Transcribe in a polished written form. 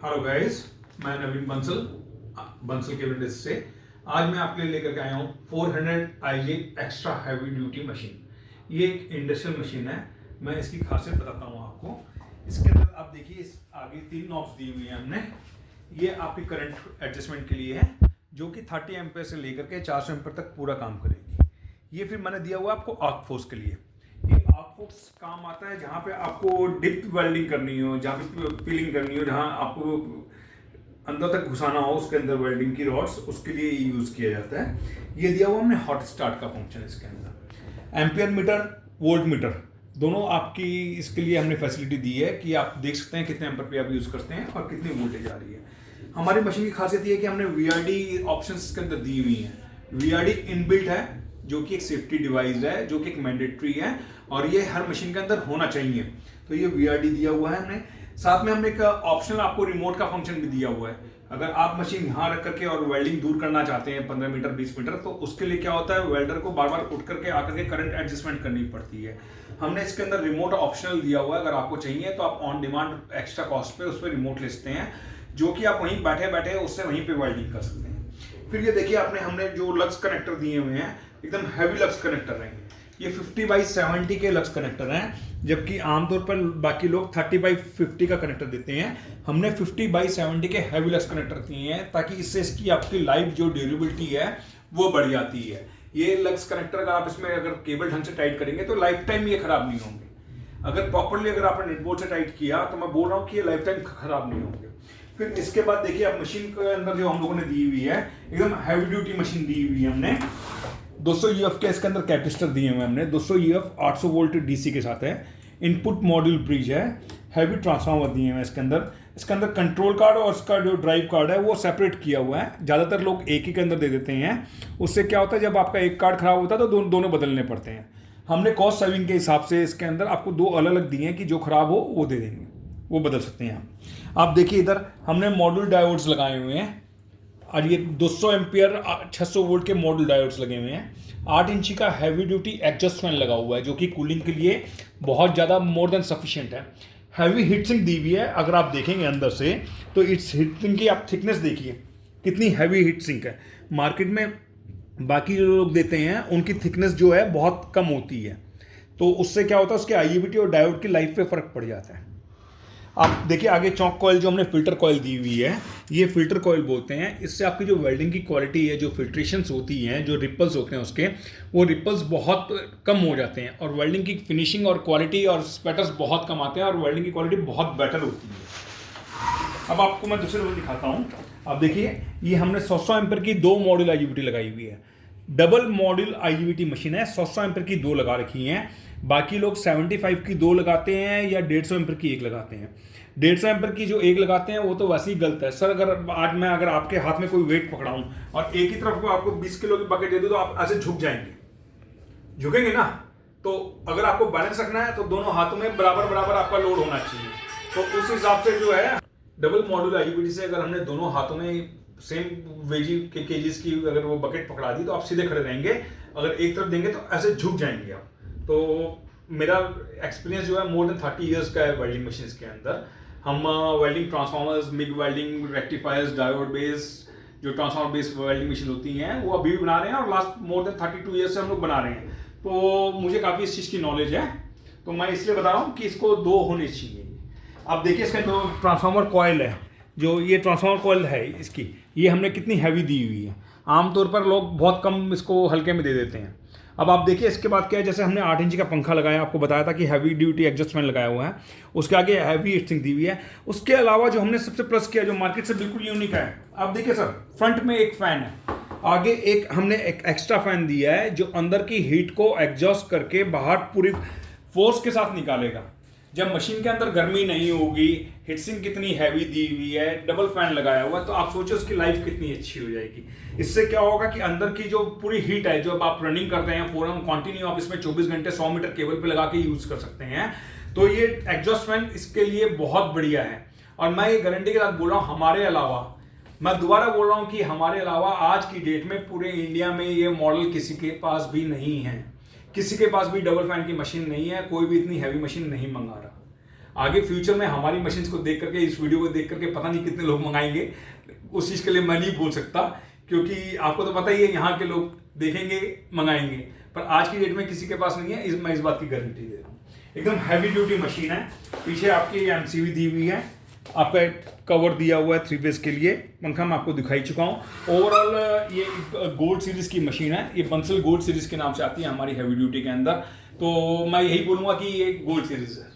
Hello guys, मैं नवीन Bansal Bansal cabinet से। आज मैं आपके लिए लेकर के आया हूँ 400 IJ extra heavy duty machine. ये एक इंडस्ट्रियल मशीन है। मैं इसकी खासियत बताता हूँ आपको। इसके अंदर आप देखिए, इस आगे 3 नॉब्स दी हुई है हमने। ये आपकी करंट एडजस्टमेंट के लिए है, जो कि 30 एम्पेयर से लेकर के 400 एम्पेयर तक पूरा काम करेगी। ये फिर मैंने दिया हुआ आपको आर्क फोर्स के लिए। ये आर्क फोर्स काम आता है जहाँ पे आपको डिप वेल्डिंग करनी हो, जहाँ पे पीलिंग करनी हो, जहाँ आपको अंदर तक घुसाना हो उसके अंदर वेल्डिंग की रॉड्स, उसके लिए यूज़ किया जाता है। ये दिया हुआ हमने हॉट स्टार्ट का फंक्शन इसके अंदर। एम्पियर मीटर, वोल्ट मीटर दोनों आपकी इसके लिए हमने फैसिलिटी दी है कि आप देख सकते हैं कितने एम्पियर पे आप यूज़ करते हैं और कितनी वोल्टेज आ रही है। हमारी मशीन की खासियत ये है कि हमने VRD ऑप्शंस इसके अंदर दी हुई हैं। VRD इनबिल्ट है, जो कि एक सेफ्टी डिवाइस है, जो कि एक मैंडेटरी है और ये हर मशीन के अंदर होना चाहिए। तो ये VRD दिया हुआ है हमने। साथ में हमने एक ऑप्शनल आपको रिमोट का फंक्शन भी दिया हुआ है। अगर आप मशीन यहाँ रख करके और वेल्डिंग दूर करना चाहते हैं 15 मीटर 20 मीटर, तो उसके लिए क्या होता है, वेल्डर को बार बार उठ करके आकर के करंट एडजस्टमेंट करनी पड़ती है। हमने इसके अंदर रिमोट ऑप्शनल दिया हुआ है। अगर आपको चाहिए तो आप ऑन डिमांड एक्स्ट्रा कॉस्ट पे उस पर रिमोट लेते हैं, जो कि आप वहीं बैठे बैठे उससे वहीं पे वेल्डिंग कर सकते हैं। फिर ये देखिए, हमने जो लक्स कनेक्टर दिए हुए हैं, एकदम हैवी लक्स कनेक्टर रहेंगे। ये 50x70 के लक्स कनेक्टर हैं, जबकि आमतौर पर बाकी लोग 30x50 का कनेक्टर देते हैं। हमने 50x70 के हैवी लक्स कनेक्टर दिए हैं, ताकि इससे इसकी आपकी लाइफ जो ड्यूरेबिलिटी है वो बढ़ जाती है। ये लक्स कनेक्टर अगर आप इसमें अगर केबल ढंग से टाइट करेंगे तो लाइफ टाइम ये खराब नहीं होंगे। अगर प्रॉपरली अगर आपने नेटबोर्ड से टाइट किया तो मैं बोल रहा हूँ कि ये लाइफ टाइम खराब नहीं होंगे। फिर इसके बाद देखिए, आप मशीन के अंदर जो हम लोगों ने दी हुई है, एकदम हैवी ड्यूटी मशीन दी हुई है हमने। 200 UF के इसके अंदर कैपेसिटर दिए हुए हमने। 200 UF 800 वोल्ट DC के साथ है। इनपुट मॉड्यूल ब्रिज है। हैवी ट्रांसफार्मर दिए हुए हैं इसके अंदर। इसके अंदर कंट्रोल कार्ड और इसका जो ड्राइव कार्ड है वो सेपरेट किया हुआ है। ज़्यादातर लोग एक ही के अंदर दे देते हैं। उससे क्या होता है, जब आपका एक कार्ड खराब होता है तो दोनों बदलने पड़ते हैं। हमने कॉस्ट सेविंग के हिसाब से इसके अंदर आपको 2 अलग अलग दिए हैं कि जो खराब हो वो दे देंगे, वो बदल सकते हैं आप देखिए, इधर हमने मॉड्यूल डायोड्स लगाए हुए हैं और ये 200 एम्पियर 600 वोल्ट के मॉड्यूल डायोड्स लगे हुए हैं। 8 इंची का हैवी ड्यूटी एग्जॉस्ट फैन लगा हुआ है, जो कि कूलिंग के लिए बहुत ज़्यादा मोर देन सफिशिएंट है। हैवी हीट सिंक दी हुई है। अगर आप देखेंगे अंदर से तो इस हीट सिंक की आप थिकनेस देखिए कितनी हैवी हीट सिंक है। मार्केट में बाकी जो लोग देते हैं उनकी थिकनेस जो है बहुत कम होती है, तो उससे क्या होता है, उसके IGBT और डायोड की लाइफ पे फ़र्क पड़ जाता है। आप देखिए आगे चौक कॉइल जो हमने फिल्टर कॉइल दी हुई है, ये फिल्टर कॉइल बोलते हैं। इससे आपकी जो वेल्डिंग की क्वालिटी है, जो फिल्ट्रेशंस होती हैं, जो रिपल्स होते हैं उसके, वो रिपल्स बहुत कम हो जाते हैं और वेल्डिंग की फिनिशिंग और क्वालिटी और स्पैटर्स बहुत कम आते हैं और वेल्डिंग की क्वालिटी बहुत बेटर होती है। अब आपको मैं दूसरे को दिखाता हूँ। अब देखिए, ये हमने 100 एम्पेयर की 2 मॉड्यूल IGBT लगाई हुई है। डबल मॉड्यूल IGBT मशीन है। 100 एम्पेयर की 2 लगा रखी हैं। बाकी लोग 75 की 2 लगाते हैं या 150 एम्पेयर की 1 लगाते हैं। 150 एम्पेयर की जो 1 लगाते हैं वो तो वैसे ही गलत है सर। अगर आपके हाथ में कोई वेट पकड़ाऊं और एक ही तरफ को आपको 20 किलो की बकेट दे दूं तो आप ऐसे झुक जाएंगे, झुकेंगे ना। तो अगर आपको बैलेंस रखना है तो दोनों हाथों में बराबर बराबर आपका लोड होना चाहिए। तो उस हिसाब से जो है, डबल मॉड्यूल IGBT से अगर हमने दोनों हाथों में सेम वेजी के केजीज की अगर वो बकेट पकड़ा दी तो आप सीधे खड़े रहेंगे। अगर एक तरफ देंगे तो ऐसे झुक जाएंगे आप। तो मेरा एक्सपीरियंस जो है मोर देन 30 इयर्स का है वेल्डिंग मशीन के अंदर। हम welding transformers, MiG welding, rectifiers, diode base, जो ट्रांसफार्मर बेस्ड वेल्डिंग मशीन होती हैं वो अभी भी बना रहे हैं और लास्ट मोर देन 32 ईयर्स से हम लोग बना रहे हैं। तो मुझे काफ़ी इस चीज़ की नॉलेज है, तो मैं इसलिए बता रहा हूँ कि इसको 2 होने चाहिए। अब देखिए, इसका जो ट्रांसफार्मर कॉयल है, जो ये ट्रांसफार्मर कॉयल है इसकी, ये हमने कितनी हैवी दी हुई है। आमतौर पर लोग बहुत कम इसको हल्के में दे देते हैं। अब आप देखिए इसके बाद क्या है, जैसे हमने 8 इंच का पंखा लगाया, आपको बताया था कि हैवी ड्यूटी एग्जॉस्ट फैन लगाया हुआ है, उसके आगे हैवी हीट सिंक दी हुई है। उसके अलावा जो हमने सबसे प्लस किया, जो मार्केट से बिल्कुल यूनिक है, आप देखिए सर, फ्रंट में एक फैन है, आगे हमने एक एक्स्ट्रा फैन दिया है जो अंदर की हीट को एग्जॉस्ट करके बाहर पूरी फोर्स के साथ निकालेगा। जब मशीन के अंदर गर्मी नहीं होगी, हीट सिंक कितनी हैवी दी हुई है, डबल फैन लगाया हुआ है, तो आप सोचो उसकी लाइफ कितनी अच्छी हो जाएगी। इससे क्या होगा कि अंदर की जो पूरी हीट है, जो आप रनिंग करते हैं फोरम कंटिन्यू, आप इसमें 24 घंटे 100 मीटर केबल पे लगा के यूज कर सकते हैं। तो ये एग्जॉस्ट फैन इसके लिए बहुत बढ़िया है। और मैं ये गारंटी के साथ बोल रहा हूँ, हमारे अलावा, मैं दोबारा बोल रहा हूँ कि हमारे अलावा आज की डेट में पूरे इंडिया में ये मॉडल किसी के पास भी नहीं है। किसी के पास भी डबल फैन की मशीन नहीं है, कोई भी इतनी हैवी मशीन नहीं मंगा रहा। आगे फ्यूचर में हमारी मशीन को देख करके, इस वीडियो को देख करके पता नहीं कितने लोग मंगाएंगे, उस चीज़ के लिए मैं नहीं बोल सकता, क्योंकि आपको तो पता ही है यहाँ के लोग देखेंगे मंगाएंगे, पर आज की डेट में किसी के पास नहीं है। मैं इस बात की गारंटी दे रहा हूँ। एकदम हैवी ड्यूटी मशीन है। पीछे आपकी एमसीवी दी हुई है, आपका कवर दिया हुआ है 3 फेज के लिए। पंखा मैं आपको दिखाई चुका हूँ। ओवरऑल ये गोल्ड सीरीज की मशीन है, ये बंसल गोल्ड सीरीज के नाम से आती है हमारी हैवी ड्यूटी के अंदर। तो मैं यही बोलूँगा कि ये गोल्ड सीरीज है।